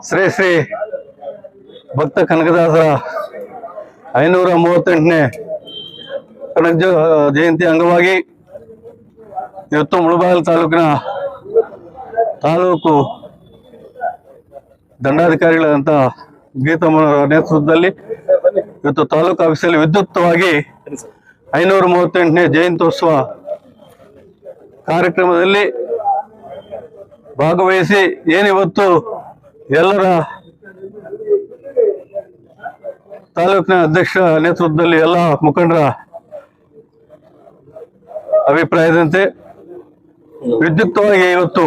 ಶ್ರೀ ಶ್ರೀ ಭಕ್ತ ಕನಕದಾಸರ 538ನೇ ಕನಕ ಜಯಂತಿ ಅಂಗವಾಗಿ ಇವತ್ತು ಮುಳಬಾಗಿಲು ತಾಲೂಕಿನ ತಾಲೂಕು ದಂಡಾಧಿಕಾರಿಗಳಂತ ಗೀತಮ್ಮನವರ ನೇತೃತ್ವದಲ್ಲಿ ಇವತ್ತು ತಾಲೂಕು ಆಫೀಸಲ್ಲಿ ವಿದ್ಯುಕ್ತವಾಗಿ 538ನೇ ಜಯಂತ್ಯೋತ್ಸವ ಕಾರ್ಯಕ್ರಮದಲ್ಲಿ ಭಾಗವಹಿಸಿ ಏನಿವತ್ತು ಎಲ್ಲರ ತಾಲೂಕಿನ ಅಧ್ಯಕ್ಷರ ನೇತೃತ್ವದಲ್ಲಿ ಎಲ್ಲ ಮುಖಂಡರ ಅಭಿಪ್ರಾಯದಂತೆ ವಿದ್ಯುಕ್ತವಾಗಿ ಇವತ್ತು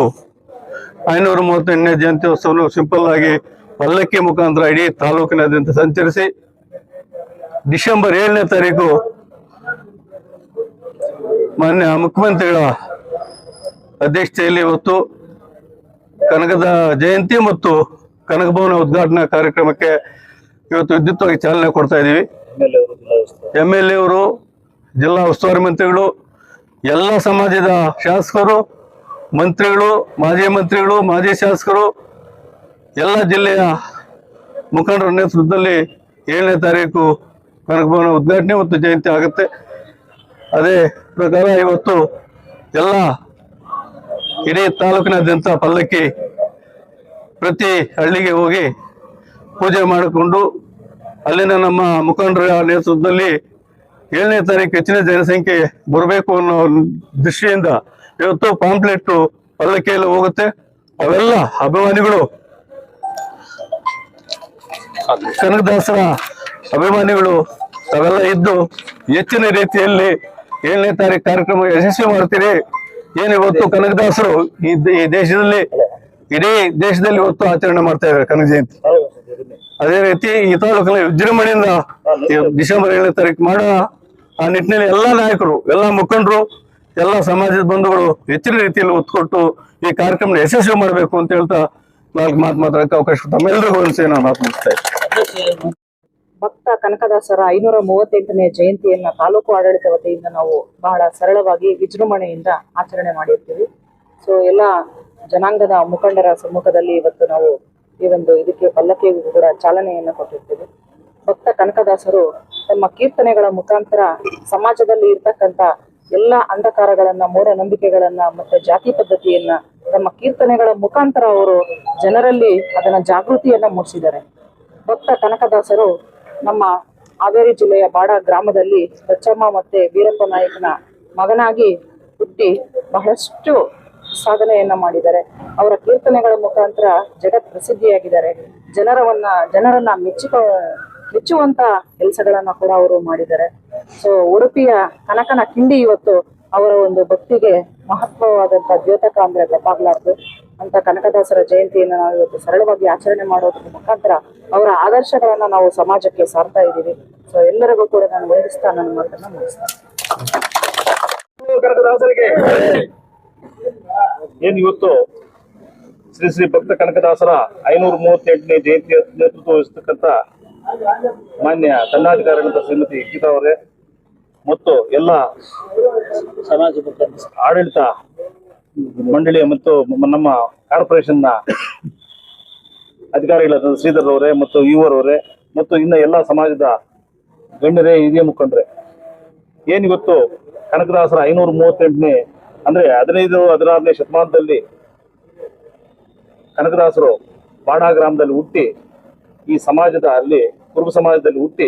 538ನೇ ಜಯಂತ್ಯೋತ್ಸವವನ್ನು ಸಿಂಪಲ್ ಆಗಿ ಪಲ್ಲಕ್ಕಿ ಮುಖಾಂತರ ಇಡೀ ತಾಲೂಕಿನಾದ್ಯಂತ ಸಂಚರಿಸಿ ಡಿಸೆಂಬರ್ 7ನೇ ತಾರೀಕು ಮಾನ್ಯ ಮುಖ್ಯಮಂತ್ರಿಗಳ ಅಧ್ಯಕ್ಷತೆಯಲ್ಲಿ ಇವತ್ತು ಕನಕದ ಜಯಂತಿ ಮತ್ತು ಕನಕ ಭವನ ಉದ್ಘಾಟನಾ ಕಾರ್ಯಕ್ರಮಕ್ಕೆ ಇವತ್ತು ವಿದ್ಯುಕ್ತವಾಗಿ ಚಾಲನೆ ಕೊಡ್ತಾ ಇದ್ದೀವಿ. MLA ಅವರು, ಜಿಲ್ಲಾ ಉಸ್ತುವಾರಿ ಮಂತ್ರಿಗಳು, ಎಲ್ಲ ಸಮಾಜದ ಶಾಸಕರು, ಮಂತ್ರಿಗಳು, ಮಾಜಿ ಶಾಸಕರು, ಎಲ್ಲ ಜಿಲ್ಲೆಯ ಮುಖಂಡರ ನೇತೃತ್ವದಲ್ಲಿ 7ನೇ ತಾರೀಕು ಕನಕ ಭವನ ಉದ್ಘಾಟನೆ ಮತ್ತು ಜಯಂತಿ ಆಗುತ್ತೆ. ಅದೇ ಪ್ರಕಾರ ಇವತ್ತು ಎಲ್ಲ ಇಡೀ ತಾಲೂಕಿನಾದ್ಯಂತ ಪಲ್ಲಕ್ಕಿ ಪ್ರತಿ ಹಳ್ಳಿಗೆ ಹೋಗಿ ಪೂಜೆ ಮಾಡಿಕೊಂಡು ಅಲ್ಲಿನ ನಮ್ಮ ಮುಖಂಡರ ನೇತೃತ್ವದಲ್ಲಿ 7ನೇ ತಾರೀಕು ಹೆಚ್ಚಿನ ಜನಸಂಖ್ಯೆ ಬರಬೇಕು ಅನ್ನೋ ದೃಷ್ಟಿಯಿಂದ ಇವತ್ತು ಪಾಂಪ್ಲೆಟ್ ಪಲ್ಲಕ್ಕಿಯಲ್ಲಿ ಹೋಗುತ್ತೆ. ಅವೆಲ್ಲ ಅಭಿಮಾನಿಗಳು, ಕನಕದಾಸರ ಅಭಿಮಾನಿಗಳು ತಾವೆಲ್ಲ ಇದ್ದು ಹೆಚ್ಚಿನ ರೀತಿಯಲ್ಲಿ 7ನೇ ತಾರೀಕು ಕಾರ್ಯಕ್ರಮ ಯಶಸ್ವಿ ಮಾಡ್ತೀರಿ. ಏನಿವತ್ತು ಕನಕದಾಸರು ಈ ದೇಶದಲ್ಲಿ, ಇಡೀ ದೇಶದಲ್ಲಿ ಇವತ್ತು ಆಚರಣೆ ಮಾಡ್ತಾ ಇದ್ದಾರೆ ಕನಕ ಜಯಂತಿ. ಅದೇ ರೀತಿ ಈ ತಾಲೂಕಿನ ವಿಜೃಂಭಣೆಯಿಂದ ಡಿಸೆಂಬರ್ 7ನೇ ತಾರೀಕು ಮಾಡೋ ಆ ನಿಟ್ಟಿನಲ್ಲಿ ಎಲ್ಲ ನಾಯಕರು, ಎಲ್ಲ ಮುಖಂಡರು, ಎಲ್ಲ ಸಮಾಜದ ಬಂಧುಗಳು ಹೆಚ್ಚಿನ ರೀತಿಯಲ್ಲಿ ಒತ್ತು ಕೊಟ್ಟು ಈ ಕಾರ್ಯಕ್ರಮ ಯಶಸ್ವಿ ಮಾಡಬೇಕು ಅಂತ ಹೇಳ್ತಾ ನಾಲ್ಕು ಮಾತು ಮಾತಾಡಕ್ಕೆ ಅವಕಾಶ ತಮ್ಮೆಲ್ಲರಿಗೂ ಅನಿಸಿ ನಾನು ಮಾತನಾಡ್ತಾ ಇದ್ದೀನಿ. ಭಕ್ತ ಕನಕದಾಸರ 538ನೇ ಜಯಂತಿಯನ್ನ ತಾಲೂಕು ಆಡಳಿತ ವತಿಯಿಂದ ನಾವು ಬಹಳ ಸರಳವಾಗಿ ವಿಜೃಂಭಣೆಯಿಂದ ಆಚರಣೆ ಮಾಡಿರ್ತೀವಿ. ಸೊ ಎಲ್ಲ ಜನಾಂಗದ ಮುಖಂಡರ ಸಮ್ಮುಖದಲ್ಲಿ ಇವತ್ತು ನಾವು ಈ ಒಂದು ಇದಕ್ಕೆ ಪಲ್ಲಕ್ಕಿಗೂ ಕೂಡ ಚಾಲನೆಯನ್ನ ಕೊಟ್ಟಿರ್ತೀವಿ. ಭಕ್ತ ಕನಕದಾಸರು ತಮ್ಮ ಕೀರ್ತನೆಗಳ ಮುಖಾಂತರ ಸಮಾಜದಲ್ಲಿ ಇರ್ತಕ್ಕಂಥ ಎಲ್ಲ ಅಂಧಕಾರಗಳನ್ನ, ಮೂಢನಂಬಿಕೆಗಳನ್ನ ಮತ್ತೆ ಜಾತಿ ಪದ್ಧತಿಯನ್ನ ತಮ್ಮ ಕೀರ್ತನೆಗಳ ಮುಖಾಂತರ ಅವರು ಜನರಲ್ಲಿ ಅದನ್ನ ಜಾಗೃತಿಯನ್ನ ಮೂಡಿಸಿದ್ದಾರೆ. ಭಕ್ತ ಕನಕದಾಸರು ನಮ್ಮ ಹಾವೇರಿ ಜಿಲ್ಲೆಯ ಬಾಡ ಗ್ರಾಮದಲ್ಲಿ ಬಚ್ಚಮ್ಮ ಮತ್ತೆ ವೀರಪ್ಪ ನಾಯಕನ ಮಗನಾಗಿ ಹುಟ್ಟಿ ಬಹಳಷ್ಟು ಸಾಧನೆಯನ್ನ ಮಾಡಿದ್ದಾರೆ. ಅವರ ಕೀರ್ತನೆಗಳ ಮುಖಾಂತರ ಜಗತ್ ಪ್ರಸಿದ್ಧಿಯಾಗಿದ್ದಾರೆ. ಜನರನ್ನ ಮೆಚ್ಚುವಂತ ಕೆಲಸಗಳನ್ನ ಕೂಡ ಅವರು ಮಾಡಿದ್ದಾರೆ. ಸೊ ಉಡುಪಿಯ ಕನಕನ ಕಿಂಡಿ ಇವತ್ತು ಅವರ ಒಂದು ಭಕ್ತಿಗೆ ಮಹತ್ವವಾದಂತ ದ್ಯೋತಕ ಅಂದ್ರೆ ತಪ್ಪಾಗ್ಲಾರ್ದು ಅಂತ ಕನಕದಾಸರ ಜಯಂತಿಯನ್ನು ನಾವು ಇವತ್ತು ಸರಳವಾಗಿ ಆಚರಣೆ ಮಾಡೋದ್ರ ಮುಖಾಂತರ ಅವರ ಆದರ್ಶಗಳನ್ನ ನಾವು ಸಮಾಜಕ್ಕೆ ಸಾರ್ತಾ ಇದ್ದೀವಿ. ಸೊ ಎಲ್ಲರಿಗೂ ಕೂಡ ನಾನು ವಂದಿಸ್ತಾ ನನ್ನ ಮಾತನ್ನ ಮುಗಿಸ್ತೇನೆ. ಕನಕದಾಸರಿಗೆ ಏನ್ ಇವತ್ತು ಶ್ರೀ ಶ್ರೀ ಭಕ್ತ ಕನಕದಾಸರ 538ನೇ ಜಯಂತಿ ನೇತೃತ್ವ ವಹಿಸತಕ್ಕಂತ ಮಾನ್ಯ ದಂಡಾಧಿಕಾರಿಗಳಂತ ಶ್ರೀಮತಿ ಗೀತಾ ಅವರೇ ಮತ್ತು ಎಲ್ಲ ಸಮಾಜ ಆಡಳಿತ ಮಂಡಳಿಯ ಮತ್ತು ನಮ್ಮ ಕಾರ್ಪೊರೇಷನ್ ನ ಅಧಿಕಾರಿಗಳಾದ ಶ್ರೀಧರ್ ಅವರೇ ಮತ್ತು ಯುವರವರೇ ಮತ್ತು ಇನ್ನ ಎಲ್ಲ ಸಮಾಜದ ಗಣ್ಯರೇ, ಹಿರಿಯ ಮುಖಂಡರೇ, ಏನಿವತ್ತು ಕನಕದಾಸರ 538ನೇ ಅಂದ್ರೆ 15-16ನೇ ಶತಮಾನದಲ್ಲಿ ಕನಕದಾಸರು ಬಾಡ ಗ್ರಾಮದಲ್ಲಿ ಹುಟ್ಟಿ ಈ ಸಮಾಜದ ಅಲ್ಲಿ ಕುರುಬ ಸಮಾಜದಲ್ಲಿ ಹುಟ್ಟಿ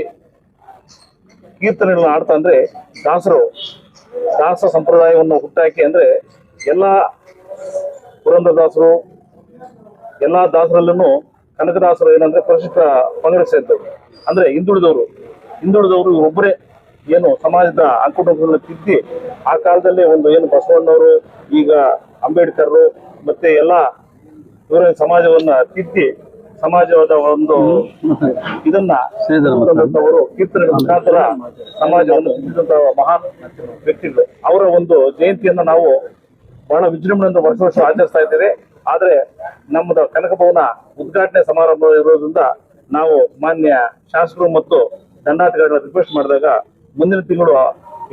ಕೀರ್ತನೆಗಳನ್ನ ಆಡ್ತಾ ಅಂದ್ರೆ ದಾಸ ಸಂಪ್ರದಾಯವನ್ನು ಹುಟ್ಟಾಕಿ ಅಂದ್ರೆ ಎಲ್ಲಾ ಪುರಂದರದಾಸರು ಎಲ್ಲಾ ದಾಸರಲ್ಲೂ ಕನಕದಾಸರು ಏನಂದ್ರೆ ಪರಿಶಿಷ್ಟ ಪಂಗಡ ಸೇರಿದವರು ಅಂದ್ರೆ ಹಿಂದುಳಿದವರು ಒಬ್ಬರೇ ಏನು ಸಮಾಜದ ಅಂಕುಡೊಂಕುಗಳನ್ನ ತಿದ್ದಿ ಆ ಕಾಲದಲ್ಲೇ ಒಂದು ಏನು ಬಸವಣ್ಣವರು, ಈಗ ಅಂಬೇಡ್ಕರ್ ಮತ್ತೆ ಎಲ್ಲಾ ಇವರ ಸಮಾಜವನ್ನ ತಿದ್ದಿ ಸಮಾಜವಾದ ಒಂದು ಇದನ್ನ ಅವರು ಕೀರ್ತನೆಗಳ ಮುಖಾಂತರ ಸಮಾಜವನ್ನು ತಿದ್ದಿದಂತಹ ಮಹಾನ್ ವ್ಯಕ್ತಿಗಳು. ಅವರ ಒಂದು ಜಯಂತಿಯನ್ನ ನಾವು ಬಹಳ ವಿಜೃಂಭಣೆಯಿಂದ ವರ್ಷ ಆಚರಿಸ್ತಾ ಇದ್ದೇವೆ. ಆದ್ರೆ ನಮ್ಮದು ಕನಕ ಭವನ ಉದ್ಘಾಟನೆ ಸಮಾರಂಭ ಇರೋದ್ರಿಂದ ನಾವು ಮಾನ್ಯ ಶಾಸಕರು ಮತ್ತು ದಂಡಾಧಿಕಾರಿಗಳ ರಿಕ್ವೆಸ್ಟ್ ಮಾಡಿದಾಗ ಮುಂದಿನ ತಿಂಗಳು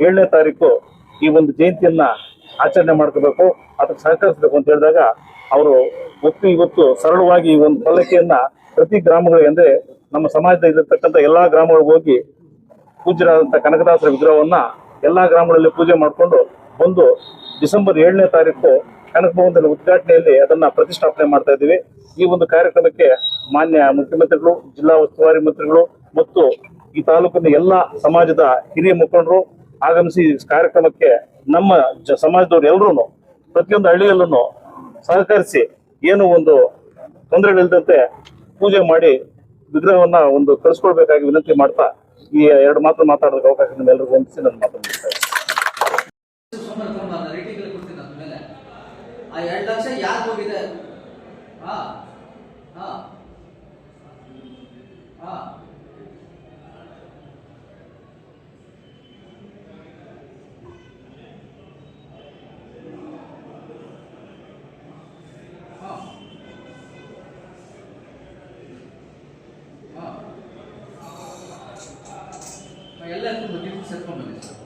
7ನೇ ತಾರೀಕು ಈ ಒಂದು ಜಯಂತಿಯನ್ನ ಆಚರಣೆ ಮಾಡ್ಕೋಬೇಕು, ಅದಕ್ಕೆ ಸಹಕರಿಸಬೇಕು ಅಂತ ಹೇಳಿದಾಗ ಅವರು ಒಪ್ಪಿ ಇವತ್ತು ಸರಳವಾಗಿ ಈ ಒಂದು ಪಲ್ಲಕ್ಕಿಯನ್ನ ಪ್ರತಿ ಗ್ರಾಮಗಳಿಗೆ, ಅಂದ್ರೆ ನಮ್ಮ ಸಮಾಜದಲ್ಲಿರ್ತಕ್ಕಂಥ ಎಲ್ಲಾ ಗ್ರಾಮಗಳಿಗೆ ಹೋಗಿ ಪೂಜ್ಯರಾದಂತಹ ಕನಕದಾಸರ ವಿಗ್ರಹವನ್ನ ಎಲ್ಲಾ ಗ್ರಾಮಗಳಲ್ಲಿ ಪೂಜೆ ಮಾಡಿಕೊಂಡು ಬಂದು ಡಿಸೆಂಬರ್ 7ನೇ ತಾರೀಕು ಕನಕ ಭವನದಲ್ಲಿ ಉದ್ಘಾಟನೆಯಲ್ಲಿ ಅದನ್ನ ಪ್ರತಿಷ್ಠಾಪನೆ ಮಾಡ್ತಾ ಇದ್ದೀವಿ. ಈ ಒಂದು ಕಾರ್ಯಕ್ರಮಕ್ಕೆ ಮಾನ್ಯ ಮುಖ್ಯಮಂತ್ರಿಗಳು, ಜಿಲ್ಲಾ ಉಸ್ತುವಾರಿ ಮಂತ್ರಿಗಳು ಮತ್ತು ಈ ತಾಲೂಕಿನ ಎಲ್ಲಾ ಸಮಾಜದ ಹಿರಿಯ ಮುಖಂಡರು ಆಗಮಿಸಿ ಈ ಕಾರ್ಯಕ್ರಮಕ್ಕೆ ನಮ್ಮ ಸಮಾಜದವರು ಎಲ್ಲರೂ ಪ್ರತಿಯೊಂದು ಹಳ್ಳಿಯಲ್ಲೂ ಸಹಕರಿಸಿ ಏನು ಒಂದು ತೊಂದರೆಗಳಿಲ್ಲದಂತೆ ಪೂಜೆ ಮಾಡಿ ವಿಗ್ರಹವನ್ನ ಒಂದು ಕಳಿಸ್ಕೊಳ್ಬೇಕಾಗಿ ವಿನಂತಿ ಮಾಡ್ತಾ ಈ 2 ಮಾತು ಮಾತಾಡೋದಕ್ಕೆ ಅವಕಾಶ ನಿಮ್ಮೆಲ್ಲರಿಗೂ ಹೊಂದಿಸಿ ನನ್ನ ಮಾತನ್ನು ಮುಗಿಸ್ತಾ ಇದ್ದೀನಿ. ಆ 2 ಲಕ್ಷ ಯಾಕೆ ಹೋಗಿದೆ? ಹಾ ಹಾ ಹಾ ಎಲ್ಲ ಸೇರ್ಕೊಂಡು ಬನ್ನಿ ಸರ್.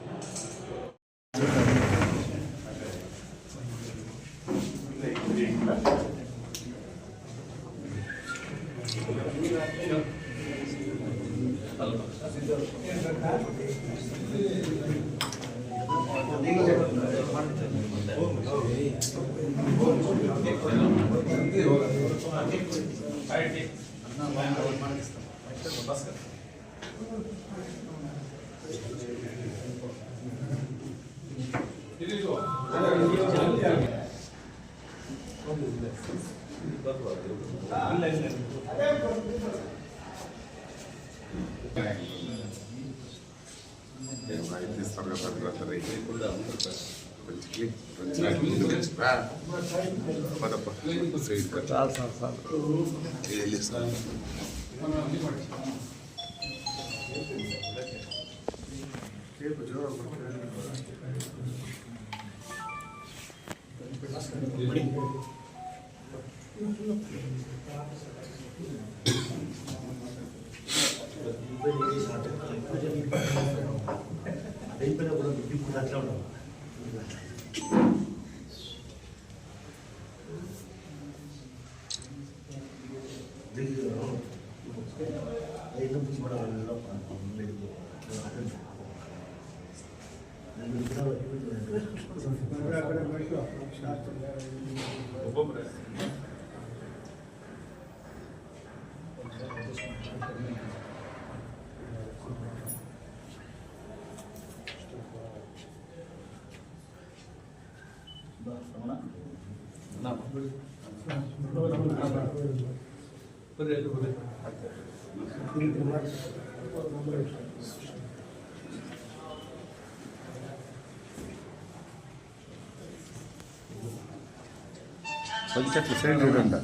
కొంచెం సైడ్ ఇడండి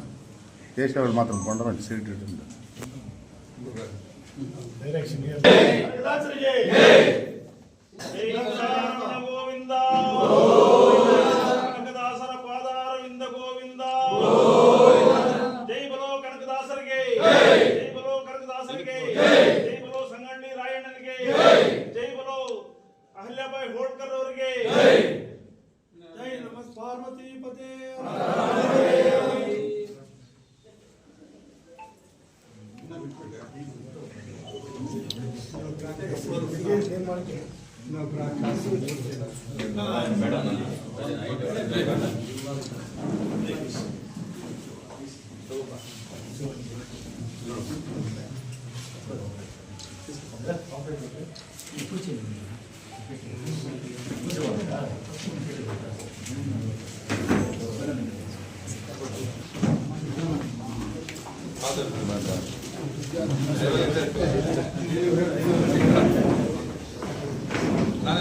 చేసేవాళ్ళు మాత్రం కొండమంది సైడ్ ఇడండి కనకదాసర పాదారవింద గోవింద జై బలో కనకదాసరికి జై బలో కనకదాసరికి జై బలో సంగండి రాయಣ್ಣನಿಗೆ జై బలో అహల్యాబాయి హోల్కర్ ಅವರಿಗೆ జై నమః పార్వతీ పతే ನಾನು